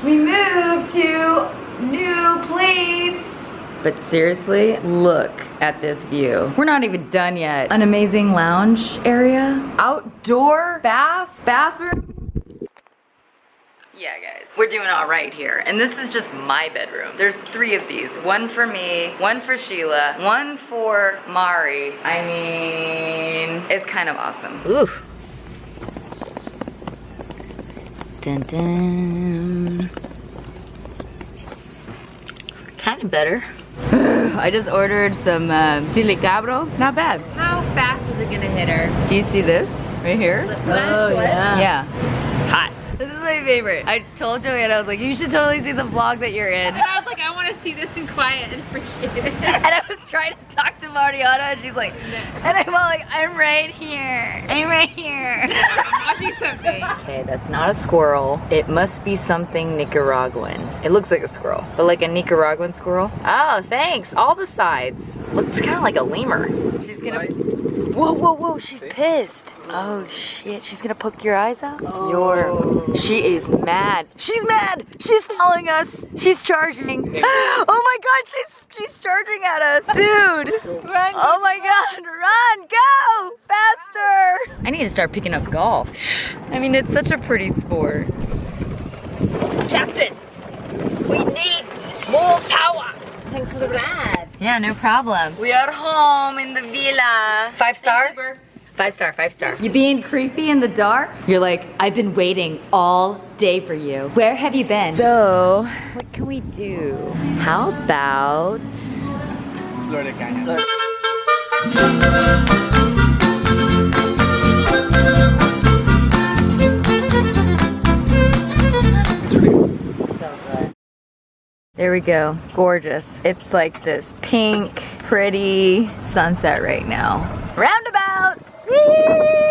We moved to new place. But seriously, look at this view. We're not even done yet. An amazing lounge area. Outdoor bathroom. Yeah, guys, we're doing all right here. And this is just my bedroom. There's 3 of these. One for me, one for Sheila, one for Mari. I mean, it's kind of awesome. Ooh. Dun dun. Kind of better. I just ordered some chili cabro. Not bad. How fast is it gonna hit her? Do you see this right here? Oh, yeah. Yeah. It's hot. This is my favorite. I told Joanna, I was like, you should totally see the vlog that you're in. And I was like, I want to see this in quiet and appreciate it. And I was trying to talk to Mariana, and she's like, and I'm all like, I'm right here. I'm right here. I'm watching something. Okay, that's not a squirrel. It must be something Nicaraguan. It looks like a squirrel, but like a Nicaraguan squirrel. Oh, thanks. All the sides. Looks kind of like a lemur. She's gonna. Whoa, whoa, whoa! She's pissed. Oh shit! She's gonna poke your eyes out. She is mad. She's mad. She's following us. She's charging. Oh my god! She's charging at us, dude. Run! Oh my god! Run! Go! Faster! I need to start picking up golf. I mean, it's such a pretty sport. Captain, we need more power. Thanks for the ride. Yeah, no problem. We are home in the villa. 5 star? 5 star, 5 star. You being creepy in the dark? You're like, I've been waiting all day for you. Where have you been? So, what can we do? How about... Flor de cañas. So good. There we go. Gorgeous. It's like this pink, pretty sunset right now. Roundabout! Whee!